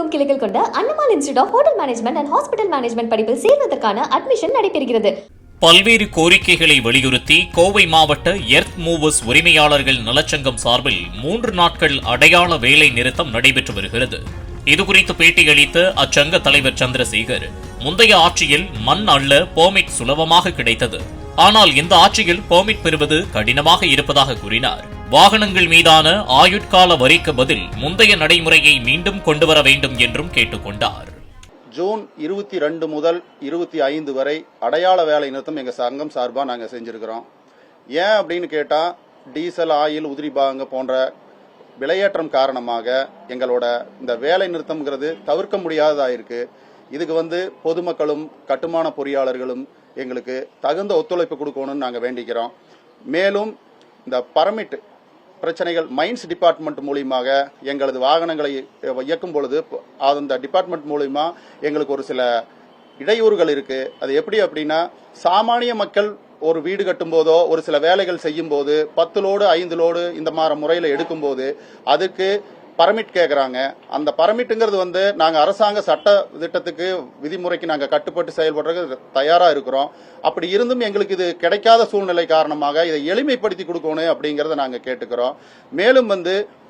தமிழகமெங்கும் கிளைகள் கொண்ட Annamal institute of hotel management and hospital management படிப்பில் சேர்வதற்கான அட்மிஷன் நடைபெறுகிறது. பல்வேறு கோரிக்கைகளை வலியுறுத்தி கோவை மாவட்ட எர்த் மூவர்ஸ் உரிமையாளர்கள் நலச்சங்கம் சார்பில் 3 நாட்கள் அடையாள வேலை நிறுத்தம் நடைபெற்று வருகிறது. இதுகுறித்து பேட்டியளித்த அச்சங்க தலைவர் சந்திரசேகர், முந்தைய ஆட்சியில் மண் அள்ள பெர்மிட் சுலபமாக கிடைத்தது. ஆனால் இந்த ஆட்சியில் பெர்மிட் பெறுவது கடினமாக இருப்பதாக கூறினார். வாகனங்கள் மீதான ஆயுட்கால வரிக்கு பதில் முந்தைய நடைமுறையை மீண்டும் கொண்டுவர வேண்டும் என்றும் கேட்டுக்கொண்டார். ஜூன் 22 முதல் 25 வரை அடையாள வேலை நிறுத்தம் எங்கள் சங்கம் சார்பாக நாங்கள் செஞ்சுருக்கிறோம். ஏன் அப்படின்னு கேட்டால், டீசல், ஆயில், உதிரி பாகங்க போன்ற விலையேற்றம் காரணமாக எங்களோட இந்த வேலை நிறுத்தம்ங்கிறது தவிர்க்க முடியாததாக இருக்குது. இதுக்கு பொதுமக்களும் கட்டுமான பொறியாளர்களும் எங்களுக்கு தகுந்த ஒத்துழைப்பு கொடுக்கணும்னு நாங்கள் வேண்டிக்கிறோம். மேலும் இந்த பர்மிட் பிரச்சனைகள் மைன்ஸ் டிபார்ட்மெண்ட் மூலியமாக எங்களது வாகனங்களை இயக்கும் பொழுது அந்த டிபார்ட்மெண்ட் மூலியமா எங்களுக்கு ஒரு சில இடையூறுகள் இருக்கு. அது எப்படி அப்படின்னா, சாமானிய மக்கள் ஒரு வீடு கட்டும் போதோ ஒரு சில வேலைகள் செய்யும் போது 10 லோடு 5 லோடு இந்த மாதிரி முறையில் எடுக்கும்போது அதுக்கு பர்மிட் கேட்குறாங்க. அந்த பர்மிட்டுங்கிறது நாங்கள் அரசாங்க சட்ட திட்டத்துக்கு விதிமுறைக்கு நாங்கள் கட்டுப்பட்டு செயல்படுறதுக்கு தயாராக இருக்கிறோம். அப்படி இருந்தும் எங்களுக்கு இது கிடைக்காத சூழ்நிலை காரணமாக இதை எளிமைப்படுத்தி கொடுக்கணும் அப்படிங்கிறத நாங்கள் கேட்டுக்கிறோம். மேலும்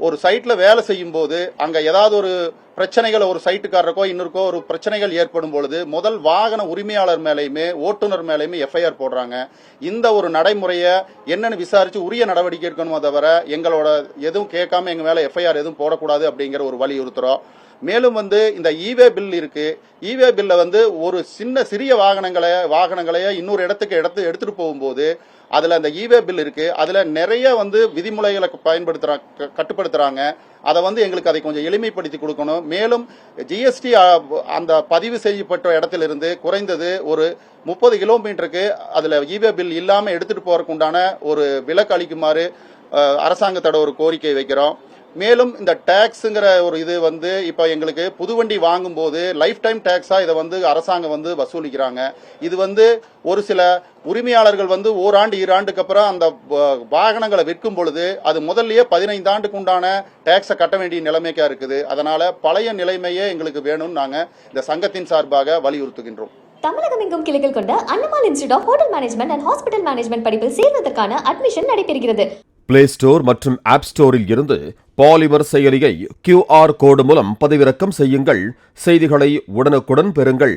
ஒரு சைட்டில் வேலை செய்யும் போது அங்கே ஏதாவது ஒரு பிரச்சனைகள் ஒரு சைட்டுக்காரருக்கோ இன்னொருக்கோ ஒரு பிரச்சனைகள் ஏற்படும் பொழுது முதல் வாகன உரிமையாளர் மேலேயுமே ஓட்டுநர் மேலேயுமே எஃப்ஐஆர் போடுறாங்க. இந்த ஒரு நடைமுறையை என்னன்னு விசாரிச்சு உரிய நடவடிக்கை எடுக்கணுமோ தவிர எங்களோட எதுவும் கேட்காம எங்க மேல எஃப்ஐஆர் எதுவும் போடக்கூடாது அப்படிங்கிற ஒரு வலியுறுத்துறோம். மேலும் இந்த ஈவே பில் இருக்கு. ஈவே பில்ல ஒரு சிறிய வாகனங்களையே இன்னொரு இடத்துக்கு எடுத்துட்டு போகும்போது அதுல அந்த ஈவே பில் இருக்கு. அதுல நிறைய விதிமுறைகளை கட்டுப்படுத்துறாங்க. அதை எங்களுக்கு அதை கொஞ்சம் எளிமைப்படுத்தி கொடுக்கணும். மேலும் ஜிஎஸ்டி அந்த பதிவு செய்யப்பட்ட இடத்திலிருந்து குறைந்தது ஒரு 30 கிலோமீட்டருக்கு அதுல ஈவே பில் இல்லாம எடுத்துட்டு போறதுக்கு உண்டான ஒரு விலக்கு அளிக்குமாறு அரசாங்கத்தோட ஒரு கோரிக்கை வைக்கிறோம். மேலும் இந்த டாக்ஸ்ங்கிற ஒரு இது இப்ப எங்களுக்கு புதுவண்டி வாங்கும் போது லைஃப் டைம் டாக்ஸா இதை அரசாங்கம் வசூலிக்கிறாங்க. இது ஒரு சில உரிமையாளர்கள் ஓராண்டு 2 ஆண்டுக்கு அப்புறம் அந்த வாகனங்களை விற்கும் பொழுது அது முதல்லயே 15 ஆண்டுக்கு உண்டான டாக்ஸை கட்ட வேண்டிய நிலைமைக்கா இருக்குது. அதனால பழைய நிலைமையே எங்களுக்கு வேணும்னு நாங்க இந்த சங்கத்தின் சார்பாக வலியுறுத்துகின்றோம். தமிழகமெங்கும் கிளைகள் கொண்ட Annamal institute of hotel management and hospital management படிப்பில் சேர்வதற்கான அட்மிஷன் நடைபெறுகிறது. பிளே ஸ்டோர் மற்றும் ஆப் ஸ்டோரில் இருந்து பாலிமர் செயலியை QR கோடு மூலம் பதிவிறக்கம் செய்யுங்கள். செய்திகளை உடனுக்குடன் பெறுங்கள்.